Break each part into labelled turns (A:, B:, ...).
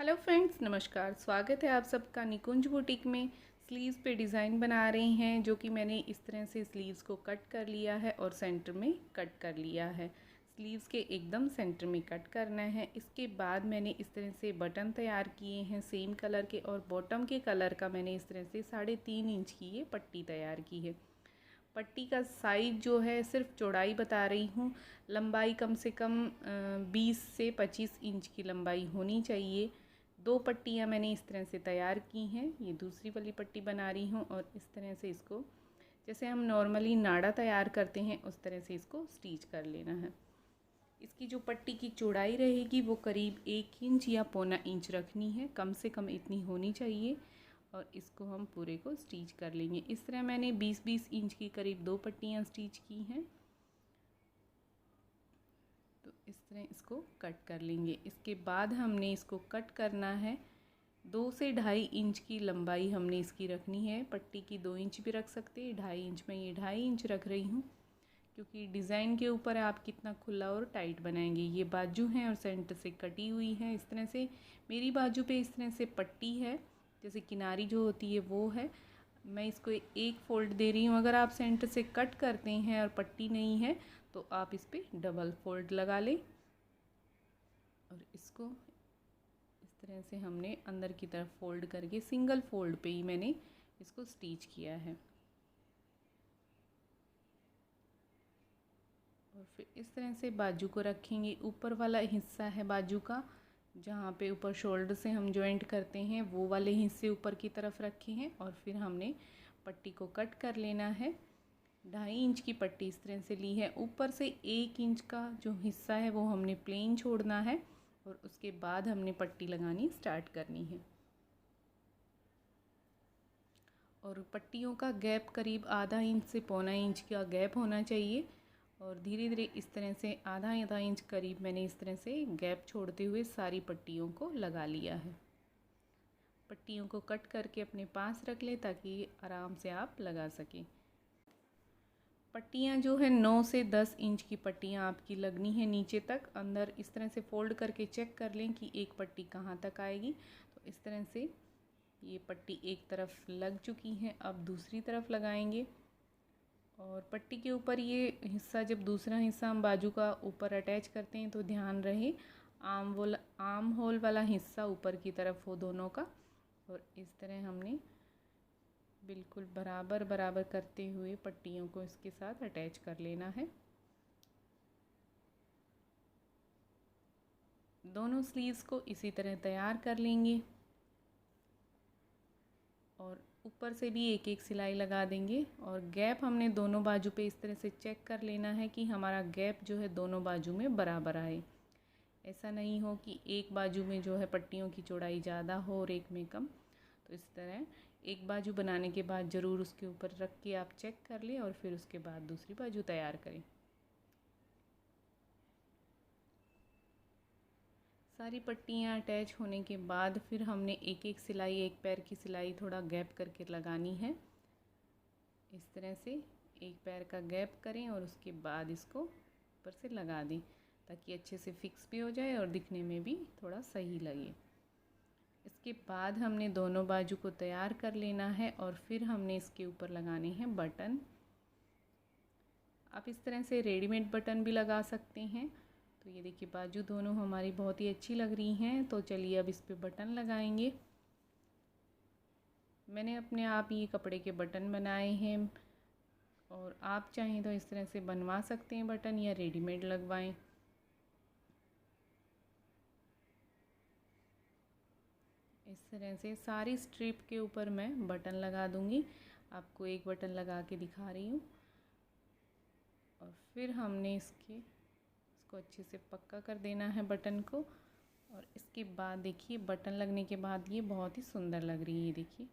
A: Hello friends, नमस्कार। स्वागत है आप सबका निकुंज बुटीक में। स्लीव्स पे डिज़ाइन बना रहे हैं, जो कि मैंने इस तरह से स्लीव्स को कट कर लिया है और सेंटर में कट कर लिया है। स्लीव्स के एकदम सेंटर में कट करना है। इसके बाद मैंने इस तरह से बटन तैयार किए हैं सेम कलर के, और बॉटम के कलर का मैंने इस तरह से 3.5 इंच की ये पट्टी तैयार की है। पट्टी का साइज़ जो है सिर्फ चौड़ाई बता रही हूँ, लंबाई कम से कम 20 से 25 इंच की लंबाई होनी चाहिए। 2 पट्टियाँ मैंने इस तरह से तैयार की हैं। ये दूसरी वाली पट्टी बना रही हूँ और इस तरह से इसको, जैसे हम नॉर्मली नाड़ा तैयार करते हैं, उस तरह से इसको स्टिच कर लेना है। इसकी जो पट्टी की चौड़ाई रहेगी वो करीब 1 इंच या पौना इंच रखनी है, कम से कम इतनी होनी चाहिए। और इसको हम पूरे को स्टिच कर लेंगे। इस तरह मैंने 20-20 इंच की करीब 2 पट्टियाँ स्टिच की हैं। तो इस तरह इसको कट कर लेंगे। इसके बाद हमने इसको कट करना है। 2 से 2.5 इंच की लंबाई हमने इसकी रखनी है। पट्टी की 2 इंच भी रख सकते हैं, 2.5 इंच में ये 2.5 इंच रख रही हूँ, क्योंकि डिज़ाइन के ऊपर आप कितना खुला और टाइट बनाएंगे। ये बाजू हैं और सेंटर से कटी हुई है। इस तरह से मेरी बाजू पे इस तरह से पट्टी है, जैसे किनारी जो होती है वो है। मैं इसको एक फ़ोल्ड दे रही हूँ। अगर आप सेंटर से कट करते हैं और पट्टी नहीं है तो आप इस पर डबल फ़ोल्ड लगा लें। और इसको इस तरह से हमने अंदर की तरफ फ़ोल्ड करके सिंगल फ़ोल्ड पे ही मैंने इसको स्टिच किया है। और फिर इस तरह से बाजू को रखेंगे। ऊपर वाला हिस्सा है बाजू का, जहाँ पे ऊपर शोल्डर से हम जॉइंट करते हैं, वो वाले हिस्से ऊपर की तरफ रखे हैं। और फिर हमने पट्टी को कट कर लेना है। 2.5 इंच की पट्टी इस तरह से ली है। ऊपर से 1 इंच का जो हिस्सा है वो हमने प्लेन छोड़ना है, और उसके बाद हमने पट्टी लगानी स्टार्ट करनी है। और पट्टियों का गैप करीब आधा इंच से पौना इंच का गैप होना चाहिए। और धीरे धीरे इस तरह से आधा आधा इंच करीब मैंने इस तरह से गैप छोड़ते हुए सारी पट्टियों को लगा लिया है। पट्टियों को कट करके अपने पास रख लें ताकि आराम से आप लगा सकें। पट्टियाँ जो है 9 से 10 इंच की पट्टियाँ आपकी लगनी है नीचे तक। अंदर इस तरह से फ़ोल्ड करके चेक कर लें कि एक पट्टी कहाँ तक आएगी। तो इस तरह से ये पट्टी एक तरफ लग चुकी है, अब दूसरी तरफ लगाएंगे। और पट्टी के ऊपर ये हिस्सा, जब दूसरा हिस्सा हम बाजू का ऊपर अटैच करते हैं तो ध्यान रहे आर्म होल वाला हिस्सा ऊपर की तरफ हो दोनों का। और इस तरह हमने बिल्कुल बराबर बराबर करते हुए पट्टियों को इसके साथ अटैच कर लेना है। दोनों स्लीव्स को इसी तरह तैयार कर लेंगे और ऊपर से भी एक एक सिलाई लगा देंगे। और गैप हमने दोनों बाजू पे इस तरह से चेक कर लेना है कि हमारा गैप जो है दोनों बाजू में बराबर आए। ऐसा नहीं हो कि एक बाजू में जो है पट्टियों की चौड़ाई ज़्यादा हो और एक में कम। तो इस तरह एक बाजू बनाने के बाद ज़रूर उसके ऊपर रख के आप चेक कर लें और फिर उसके बाद दूसरी बाजू तैयार करें। सारी पट्टियाँ अटैच होने के बाद फिर हमने एक एक सिलाई, एक पैर की सिलाई थोड़ा गैप करके लगानी है। इस तरह से एक पैर का गैप करें और उसके बाद इसको ऊपर से लगा दें, ताकि अच्छे से फिक्स भी हो जाए और दिखने में भी थोड़ा सही लगे। इसके बाद हमने दोनों बाजू को तैयार कर लेना है और फिर हमने इसके ऊपर लगाने हैं बटन। आप इस तरह से रेडीमेड बटन भी लगा सकते हैं। तो ये देखिए बाजू दोनों हमारी बहुत ही अच्छी लग रही हैं। तो चलिए अब इस पे बटन लगाएंगे। मैंने अपने आप ये कपड़े के बटन बनाए हैं, और आप चाहें तो इस तरह से बनवा सकते हैं बटन, या रेडीमेड लगवाएं। इस तरह से सारी स्ट्रिप के ऊपर मैं बटन लगा दूंगी। आपको एक बटन लगा के दिखा रही हूँ। और फिर हमने इसको अच्छे से पक्का कर देना है बटन को। और इसके बाद देखिए बटन लगने के बाद ये बहुत ही सुंदर लग रही है। देखिए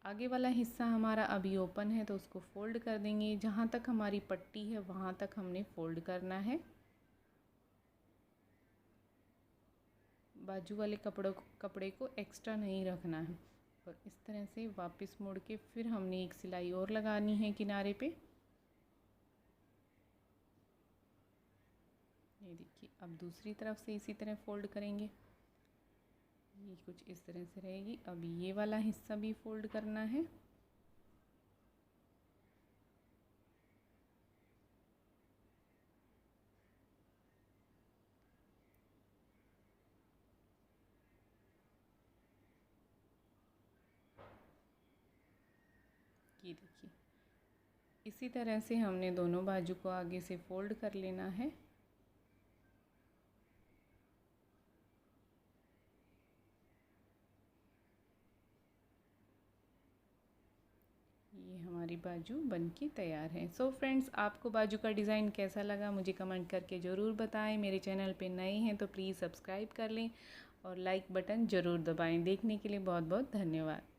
A: आगे वाला हिस्सा हमारा अभी ओपन है, तो उसको फोल्ड कर देंगे। जहाँ तक हमारी पट्टी है वहाँ तक हमने फोल्ड करना है। बाजू वाले कपड़े को एक्स्ट्रा नहीं रखना है। और इस तरह से वापस मोड़ के फिर हमने एक सिलाई और लगानी है किनारे पे। ये देखिए अब दूसरी तरफ से इसी तरह फोल्ड करेंगे। ये कुछ इस तरह से रहेगी। अब ये वाला हिस्सा भी फोल्ड करना है। ये देखिए, इसी तरह से हमने दोनों बाजू को आगे से फोल्ड कर लेना है। ये हमारी बाजू बनके तैयार है। सो फ्रेंड्स, आपको बाजू का डिज़ाइन कैसा लगा मुझे कमेंट करके ज़रूर बताएं। मेरे चैनल पे नए हैं तो प्लीज़ सब्सक्राइब कर लें और लाइक बटन ज़रूर दबाएं। देखने के लिए बहुत बहुत धन्यवाद।